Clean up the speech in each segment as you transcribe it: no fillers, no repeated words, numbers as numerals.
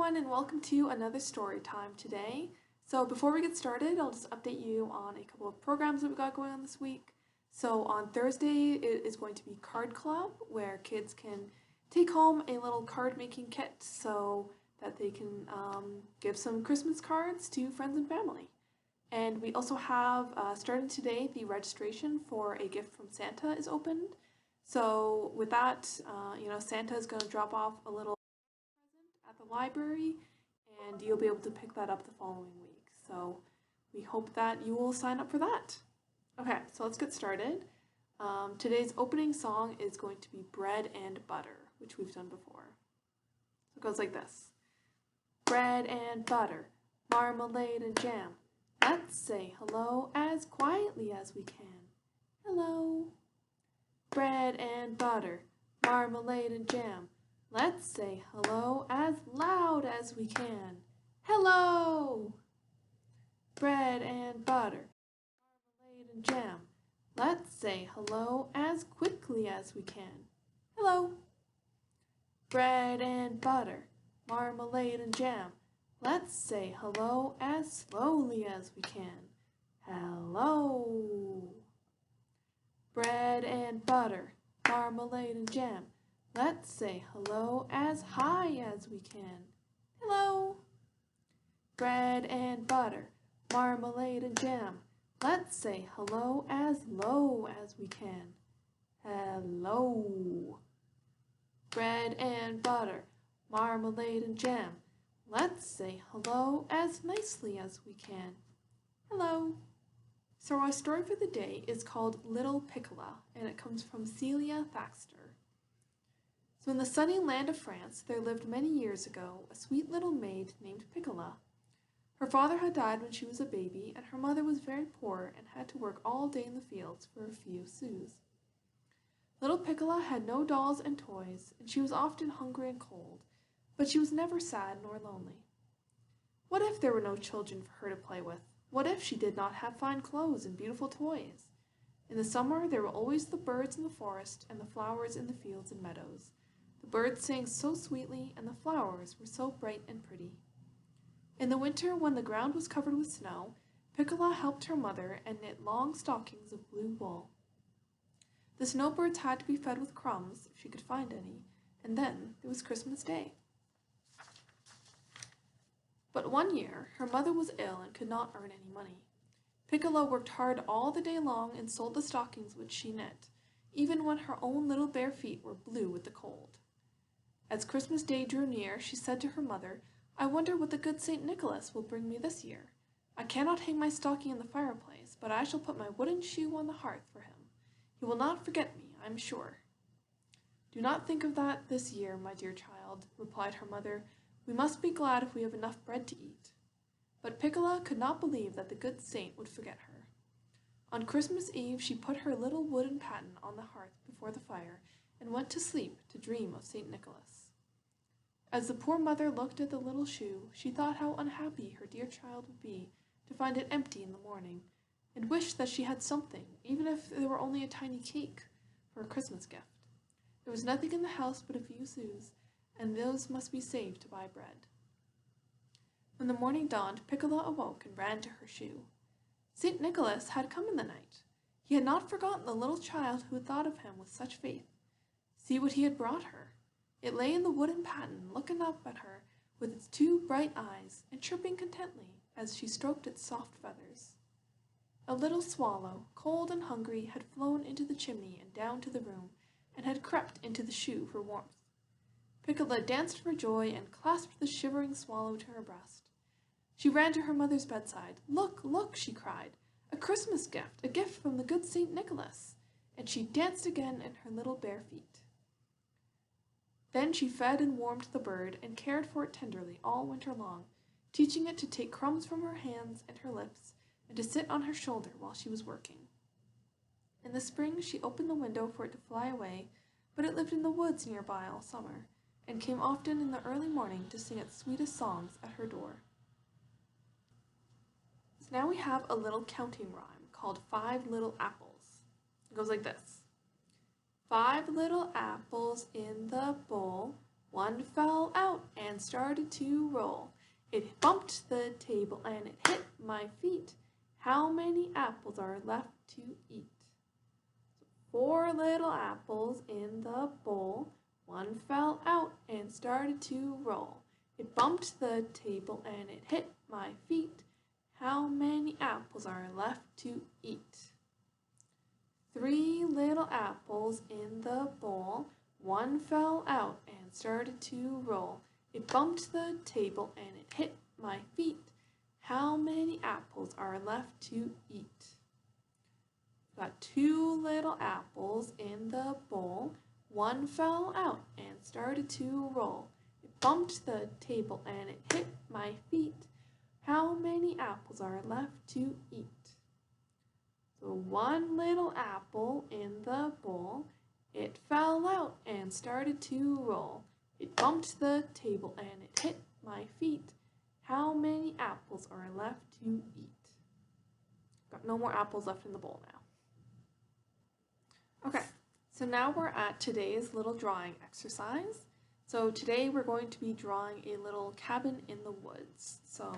everyone, and welcome to another story time today. So before we get started, I'll just update you on a couple of programs that we got going on this week. So on Thursday, it is going to be Card Club, where kids can take home a little card making kit so that they can give some Christmas cards to friends and family. And we also have, starting today, the registration for a gift from Santa is opened. So with that, Santa is going to drop off a little at the library, and you'll be able to pick that up the following week. So we hope that you will sign up for that. Okay, so let's get started. Today's opening song is going to be Bread and Butter, which we've done before. So it goes like this. Bread and butter, marmalade and jam. Let's say hello as quietly as we can. Hello. Bread and butter, marmalade and jam. Let's say hello as loud as we can. Hello! Bread and butter, marmalade and jam. Let's say hello as quickly as we can. Hello! Bread and butter, marmalade and jam. Let's say hello as slowly as we can. Hello! Bread and butter, marmalade and jam. Let's say hello as high as we can. Hello! Bread and butter, marmalade and jam. Let's say hello as low as we can. Hello! Bread and butter, marmalade and jam. Let's say hello as nicely as we can. Hello! So our story for the day is called Little Piccola, and it comes from Celia Thaxter. So in the sunny land of France, there lived many years ago a sweet little maid named Piccola. Her father had died when she was a baby, and her mother was very poor and had to work all day in the fields for a few sous. Little Piccola had no dolls and toys, and she was often hungry and cold, but she was never sad nor lonely. What if there were no children for her to play with? What if she did not have fine clothes and beautiful toys? In the summer, there were always the birds in the forest and the flowers in the fields and meadows. The birds sang so sweetly, and the flowers were so bright and pretty. In the winter, when the ground was covered with snow, Piccola helped her mother and knit long stockings of blue wool. The snowbirds had to be fed with crumbs, if she could find any, and then there was Christmas Day. But one year, her mother was ill and could not earn any money. Piccola worked hard all the day long and sold the stockings which she knit, even when her own little bare feet were blue with the cold. As Christmas Day drew near, she said to her mother, "I wonder what the good St. Nicholas will bring me this year. I cannot hang my stocking in the fireplace, but I shall put my wooden shoe on the hearth for him. He will not forget me, I am sure." "Do not think of that this year, my dear child," replied her mother. "We must be glad if we have enough bread to eat." But Piccola could not believe that the good saint would forget her. On Christmas Eve she put her little wooden paten on the hearth before the fire and went to sleep to dream of St. Nicholas. As the poor mother looked at the little shoe, she thought how unhappy her dear child would be to find it empty in the morning, and wished that she had something, even if there were only a tiny cake, for a Christmas gift. There was nothing in the house but a few sous, and those must be saved to buy bread. When the morning dawned, Piccola awoke and ran to her shoe. St. Nicholas had come in the night. He had not forgotten the little child who had thought of him with such faith. See what he had brought her. It lay in the wooden paten, looking up at her with its two bright eyes, and chirping contentedly as she stroked its soft feathers. A little swallow, cold and hungry, had flown into the chimney and down to the room, and had crept into the shoe for warmth. Piccola danced for joy and clasped the shivering swallow to her breast. She ran to her mother's bedside. "Look, look," she cried, "a Christmas gift, a gift from the good St. Nicholas!" And she danced again in her little bare feet. Then she fed and warmed the bird and cared for it tenderly all winter long, teaching it to take crumbs from her hands and her lips and to sit on her shoulder while she was working. In the spring she opened the window for it to fly away, but it lived in the woods nearby all summer, and came often in the early morning to sing its sweetest songs at her door. So now we have a little counting rhyme called 5 Little Apples. It goes like this. 5 little apples in the bowl, One fell out and started to roll. It bumped the table and it hit my feet. How many apples are left to eat? 4 little apples in the bowl. One fell out and started to roll. It bumped the table and it hit my feet. How many apples are left to eat? 3 little apples in the bowl. One fell out and started to roll. It bumped the table and it hit my feet. How many apples are left to eat? Got 2 little apples in the bowl. One fell out and started to roll. It bumped the table and it hit my feet. How many apples are left to eat? So 1 little apple in the bowl. It fell out and started to roll. It bumped the table and it hit my feet. How many apples are left to eat? Got no more apples left in the bowl now. Okay, so now we're at today's little drawing exercise. So today we're going to be drawing a little cabin in the woods. So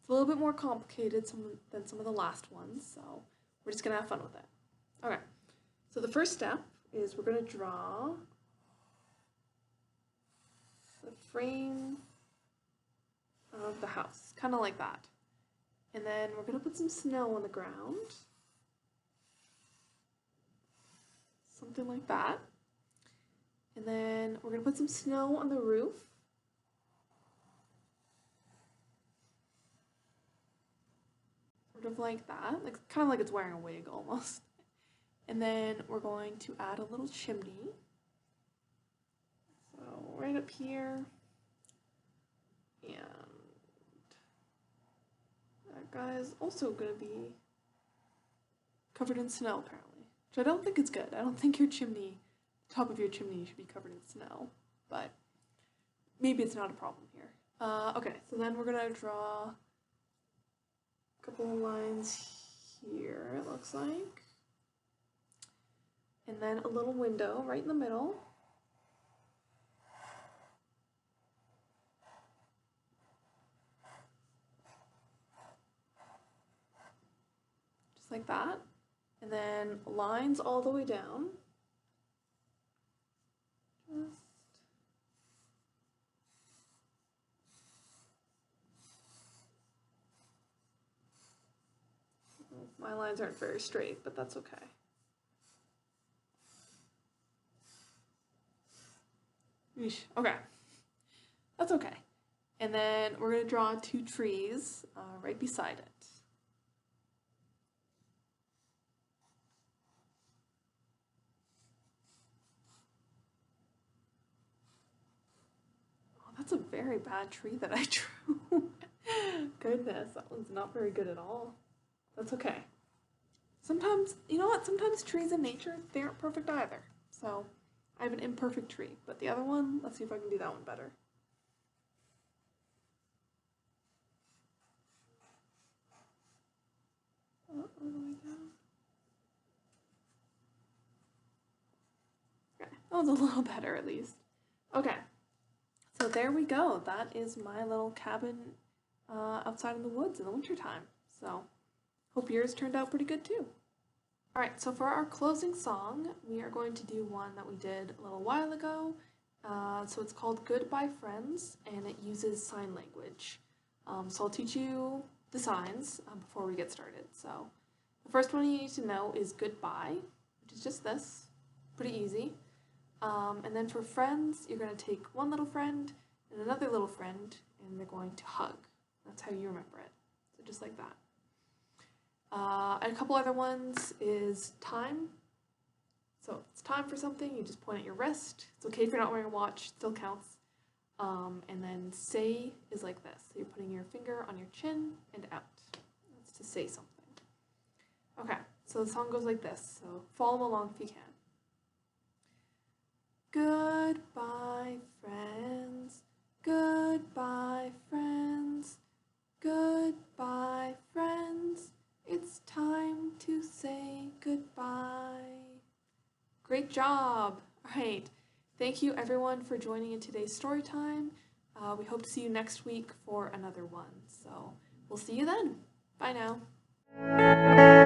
it's a little bit more complicated than some of the last ones, so we're just gonna have fun with it. Okay, so the first step is we're gonna draw the frame of the house, kind of like that. And then we're gonna put some snow on the ground. Something like that. And then we're going to put some snow on the roof. Sort of like that, like kind of like it's wearing a wig almost. And then we're going to add a little chimney. So right up here. And that guy is also going to be covered in snow apparently. Which I don't think is good. I don't think your chimney, the top of your chimney should be covered in snow, but maybe it's not a problem here. Okay, so then we're gonna draw a couple of lines here, it looks like. And then a little window right in the middle. Just like that. And then lines all the way down. My lines aren't very straight, but that's okay. Eesh, okay, that's okay. And then we're going to draw 2 trees right beside it. That's a very bad tree that I drew. Goodness, that one's not very good at all. That's okay. Sometimes, you know what, sometimes trees in nature, they aren't perfect either. So, I have an imperfect tree, but the other one, let's see if I can do that one better. All the way down. Okay, that was a little better at least. Okay. So there we go. That is my little cabin outside in the woods in the wintertime. So hope yours turned out pretty good too. Alright, so for our closing song, we are going to do one that we did a little while ago. So it's called Goodbye Friends, and it uses sign language. So I'll teach you the signs before we get started. So the first one you need to know is goodbye, which is just this. Pretty easy. And then for friends, you're going to take one little friend and another little friend, and they're going to hug. That's how you remember it. So just like that. And a couple other ones is time. So if it's time for something, you just point at your wrist. It's okay if you're not wearing a watch, it still counts. And then say is like this. So you're putting your finger on your chin and out. That's to say something. Okay, so the song goes like this. So follow along if you can. Goodbye, friends. Goodbye, friends. Goodbye, friends. It's time to say goodbye. Great job. All right. Thank you everyone for joining in today's story time. We hope to see you next week for another one. So we'll see you then. Bye now.